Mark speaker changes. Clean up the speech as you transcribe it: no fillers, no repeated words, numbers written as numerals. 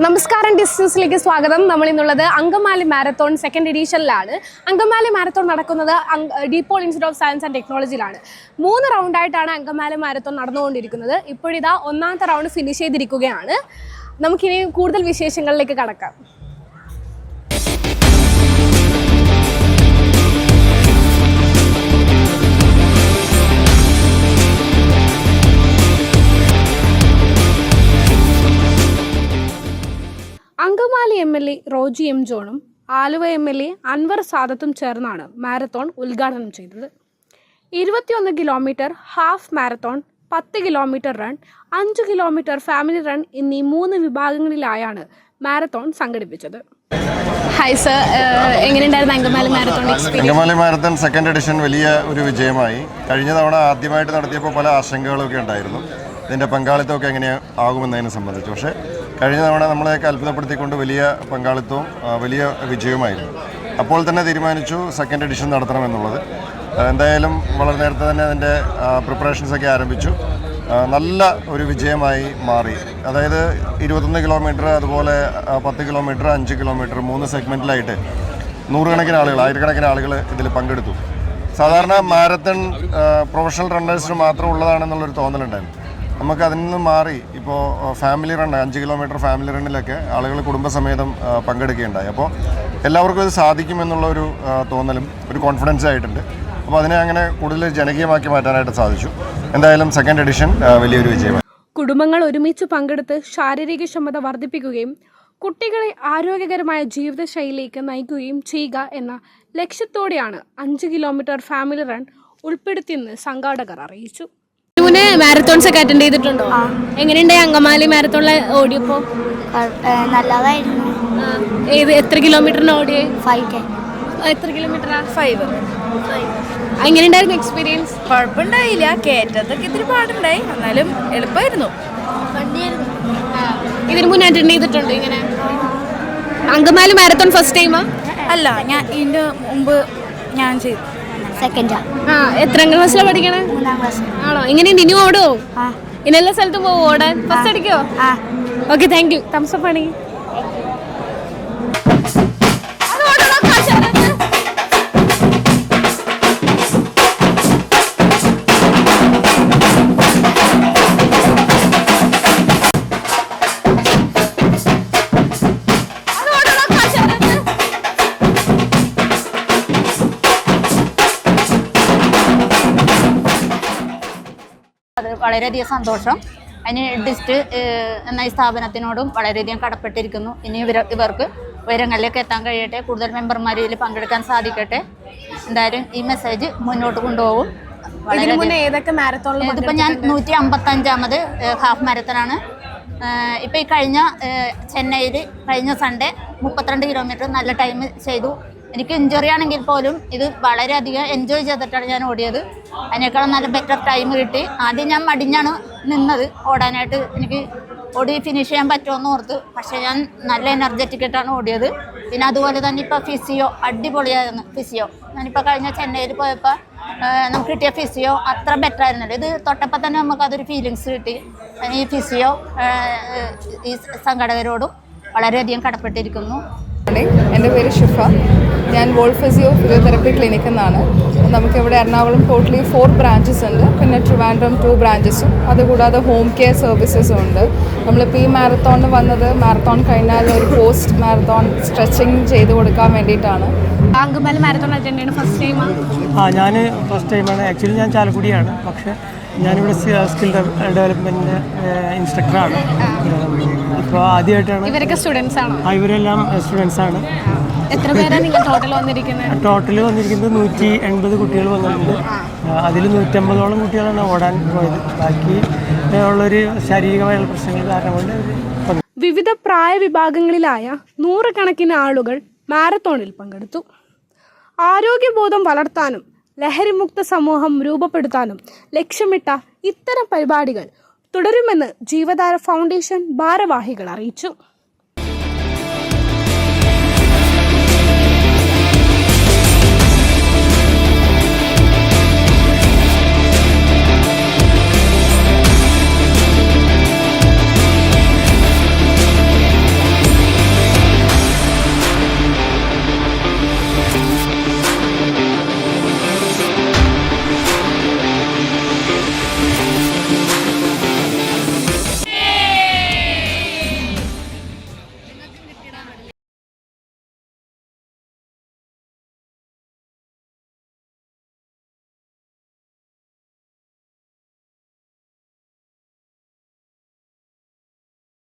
Speaker 1: നമസ്കാരം, ഡിസ്റ്റൻസിലേക്ക് സ്വാഗതം. നമ്മൾ ഇന്നുള്ളത് അങ്കമാലി മാരത്തോൺ സെക്കൻഡ് എഡീഷനിലാണ്. അങ്കമാലി മാരത്തോൺ നടക്കുന്നത് DePaul institute of science and ടെക്നോളജിയിലാണ്. 3 റൗണ്ടായിട്ടാണ് അങ്കമാലി മാരത്തോൺ നടന്നുകൊണ്ടിരിക്കുന്നത്. ഇപ്പോഴിതാ ഒന്നാമത്തെ റൗണ്ട് ഫിനിഷ് ചെയ്തിരിക്കുകയാണ്. നമുക്കിനി കൂടുതൽ വിശേഷങ്ങളിലേക്ക് കടക്കാം. അങ്കമാലി MLA റോജി എം ജോണും ആലുവ MLA അൻവർ സാദത്തും ചേർന്നാണ് മാരത്തോൺ ഉദ്ഘാടനം ചെയ്തത്. 21 kilometre half marathon, 10 kilometre run, 5 kilometre family run എന്നീ 3 വിഭാഗങ്ങളിലായാണ് മാരത്തോൺ സംഘടിപ്പിച്ചത്. ഹായ് സർ, എങ്ങനെയുണ്ടായിരുന്നു Angamaly marathon experience?
Speaker 2: Angamaly marathon second edition വലിയ ഒരു വിജയമായി. കഴിഞ്ഞ തവണ ആദ്യമായിട്ട് നടത്തിയപ്പോൾ പല ആശങ്കകളൊക്കെ ഉണ്ടായിരുന്നു, ഇതിൻ്റെ പങ്കാളിത്തമൊക്കെ എങ്ങനെ ആകുമെന്നതിനെ സംബന്ധിച്ച്. പക്ഷേ കഴിഞ്ഞ തവണ നമ്മളെയൊക്കെ അത്ഭുതപ്പെടുത്തിക്കൊണ്ട് വലിയ പങ്കാളിത്തവും വലിയ വിജയവുമായിരുന്നു. അപ്പോൾ തന്നെ തീരുമാനിച്ചു സെക്കൻഡ് എഡിഷൻ നടത്തണമെന്നുള്ളത്. എന്തായാലും വളരെ നേരത്തെ തന്നെ അതിൻ്റെ പ്രിപ്പറേഷൻസൊക്കെ ആരംഭിച്ചു. നല്ല ഒരു വിജയമായി മാറി. അതായത് 21 കിലോമീറ്റർ, അതുപോലെ 10 കിലോമീറ്റർ, 5 കിലോമീറ്റർ, 3 സെഗ്മെൻറ്റിലായിട്ട് നൂറുകണക്കിന് ആളുകൾ, ആയിരക്കണക്കിന് ആളുകൾ ഇതിൽ പങ്കെടുത്തു. സാധാരണ മാരത്തൺ പ്രൊഫഷണൽ റണ്ണേഴ്സിന് മാത്രം ഉള്ളതാണെന്നുള്ളൊരു തോന്നലുണ്ടായിരുന്നു. നമുക്ക് അതിൽ നിന്ന് മാറി ഇപ്പോൾ ഫാമിലി റൺ, 5 കിലോമീറ്റർ ഫാമിലി റണ്ണിലൊക്കെ ആളുകൾ കുടുംബസമേതം പങ്കെടുക്കുകയുണ്ടായി. അപ്പോൾ എല്ലാവർക്കും ഇത് സാധിക്കുമെന്നുള്ള ഒരു തോന്നലും ഒരു കോൺഫിഡൻസ് ആയിട്ടുണ്ട്. അപ്പോൾ അതിനെ അങ്ങനെ കൂടുതൽ ജനകീയമാക്കി മാറ്റാനായിട്ട് സാധിച്ചു. എന്തായാലും സെക്കൻഡ് എഡിഷൻ വലിയൊരു വിജയമായി.
Speaker 1: കുടുംബങ്ങൾ ഒരുമിച്ച് പങ്കെടുത്ത് ശാരീരിക ക്ഷമത വർദ്ധിപ്പിക്കുകയും കുട്ടികളെ ആരോഗ്യകരമായ ജീവിതശൈലിയിലേക്ക് നയിക്കുകയും ചെയ്യുക എന്ന ലക്ഷ്യത്തോടെയാണ് 5 കിലോമീറ്റർ ഫാമിലി റൺ ഉൾപ്പെടുത്തിയെന്ന് സംഘാടകർ അറിയിച്ചു. മുന്നേ മാരത്തോൺസ് ഒക്കെ അറ്റൻഡ് ചെയ്തിട്ടുണ്ടോ? എങ്ങനെയുണ്ടായി അങ്കമാലി മാരത്തോണിലെ ഓടിയപ്പോൾ?
Speaker 3: നല്ലതായിരുന്നു.
Speaker 1: എത്ര കിലോമീറ്ററിന് ഓടിയേ?
Speaker 3: 5K.
Speaker 1: എത്ര കിലോമീറ്ററാ?
Speaker 3: 5.
Speaker 1: എങ്ങനെയുണ്ടായിരുന്നു എക്സ്പീരിയൻസ്?
Speaker 3: കുഴപ്പമുണ്ടായില്ല, കയറ്റത്തൊക്കെ ഇത്തിരി പാടുണ്ടായി, എന്നാലും എളുപ്പമായിരുന്നു.
Speaker 1: ഇതിന് മുന്നേ അറ്റൻഡ് ചെയ്തിട്ടുണ്ടോ ഇങ്ങനെ അങ്കമാലി മാരത്തോൺ? ഫസ്റ്റ് ടൈമാ?
Speaker 3: അല്ല, ഞാൻ ഇതിന്റെ മുമ്പ് ഞാൻ ചെയ്തു. സെക്കൻഡാ.
Speaker 1: എത്രാം ക്ലാസ്സിലാണ് പഠിക്കണേ?
Speaker 3: 3ാം ക്ലാസ്.
Speaker 1: ആണോ? എങ്ങനെയുണ്ട്? ഇനി ഓടുവോ? ഇനി എല്ലാ സ്ഥലത്തും പോവോ ഓടാൻ? ഫസ്റ്റ് അടിക്കോ? Okay, thank you. Thumbs up ആണെങ്കിൽ
Speaker 4: അത് വളരെയധികം സന്തോഷം. അതിന് ഡിസ്റ്റ് എന്ന ഈ സ്ഥാപനത്തിനോടും വളരെയധികം കടപ്പെട്ടിരിക്കുന്നു. ഇനി ഇവർക്ക് ഉയരങ്ങളിലേക്ക് എത്താൻ കഴിയട്ടെ, കൂടുതൽ മെമ്പർമാർ ഇതിൽ പങ്കെടുക്കാൻ സാധിക്കട്ടെ. എന്തായാലും ഈ മെസ്സേജ് മുന്നോട്ട് കൊണ്ടുപോകും. ഇതിപ്പോൾ ഞാൻ 155ാമത് ഹാഫ് മാരത്തനാണ്. ഇപ്പോൾ ഈ കഴിഞ്ഞ ചെന്നൈയിൽ കഴിഞ്ഞ സൺഡേ 32 കിലോമീറ്റർ നല്ല ടൈം ചെയ്തു. എനിക്ക് ഇഞ്ചുറി ആണെങ്കിൽ പോലും ഇത് വളരെയധികം എൻജോയ് ചെയ്തിട്ടാണ് ഞാൻ ഓടിയത്. അതിനേക്കാളും നല്ല ബെറ്റർ ടൈം കിട്ടി. ആദ്യം ഞാൻ മടിഞ്ഞാണ് നിന്നത് ഓടാനായിട്ട്, എനിക്ക് ഓടി ഫിനിഷ് ചെയ്യാൻ പറ്റുമെന്ന് ഓർത്ത്. പക്ഷേ ഞാൻ നല്ല എനർജറ്റിക് ആയിട്ടാണ് ഓടിയത്. പിന്നെ അതുപോലെ തന്നെ ഇപ്പോൾ ഫിസിയോ അടിപൊളിയായിരുന്നു. ഫിസിയോ ഞാനിപ്പോൾ കഴിഞ്ഞ ചെന്നൈയിൽ പോയപ്പോൾ നമുക്ക് കിട്ടിയ ഫിസിയോ അത്ര ബെറ്റർ ആയിരുന്നല്ലോ. ഇത് തൊട്ടപ്പോൾ തന്നെ നമുക്കതൊരു ഫീലിങ്സ് കിട്ടി. ഈ ഫിസിയോ ഈ സംഘടകരോടും വളരെയധികം കടപ്പെട്ടിരിക്കുന്നു.
Speaker 5: എൻ്റെ പേര് ഷിഫ. ഞാൻ വോൾഡ് ഫിസിയോതെറപ്പി ക്ലിനിക്കിൽ നിന്നാണ്. നമുക്കിവിടെ എറണാകുളം ടോട്ടലി 4 ബ്രാഞ്ചസ് ഉണ്ട്. പിന്നെ ട്രിവാൻഡ്രം 2 ബ്രാഞ്ചസും, അതുകൂടാതെ ഹോം കെയർ സർവീസസും ഉണ്ട്. നമ്മളിപ്പോൾ ഈ മാരത്തോണിന് വന്നത് മാരത്തോൺ കഴിഞ്ഞാൽ ഒരു പോസ്റ്റ് മാരത്തോൺ സ്ട്രെച്ചിങ് ചെയ്ത് കൊടുക്കാൻ വേണ്ടിയിട്ടാണ്.
Speaker 1: അങ്കമാലി മാരത്തോൺ അറ്റൻഡ് ചെയ്യണം ഫസ്റ്റ് ടൈമാണ്?
Speaker 6: ഞാൻ ഫസ്റ്റ് ടൈമാണ്. ആക്ച്വലി ഞാൻ ചാലക്കുടിയാണ്, പക്ഷേ ഞാനിവിടെ സ്കിൽ ഡെവലപ്മെൻറ്റിൻ്റെ ഇൻസ്ട്രക്ടറാണ്. ഇപ്പോൾ ആദ്യമായിട്ടാണ്.
Speaker 1: ഇവരൊക്കെ സ്റ്റുഡൻസ് ആണോ?
Speaker 6: ഇവരെല്ലാം സ്റ്റുഡൻസ് ആണ്.
Speaker 1: എത്ര പേരാണ് നിങ്ങൾ ടോട്ടൽ വന്നിരിക്കുന്നത്?
Speaker 6: ടോട്ടൽ വന്നിരിക്കുന്നത് 180 കുട്ടികൾ വന്നിട്ടുണ്ട്. അതിൽ 150ഓളം കുട്ടികളാണ് ഓടാൻ പോയത്. ബാക്കി ഉള്ളൊരു ശാരീരികമായുള്ള പ്രശ്നങ്ങൾ കാരണം കൊണ്ട്
Speaker 1: വിവിധ പ്രായ വിഭാഗങ്ങളിലായ 100 കണക്കിന് ആളുകൾ മാരത്തോണിൽ പങ്കെടുത്തു. ആരോഗ്യബോധം വളർത്താനും ലഹരിമുക്ത സമൂഹം രൂപപ്പെടുത്താനും ലക്ഷ്യമിട്ട ഇത്തരം പരിപാടികൾ തുടരുമെന്ന് ജീവധാര ഫൗണ്ടേഷൻ ഭാരവാഹികൾ അറിയിച്ചു.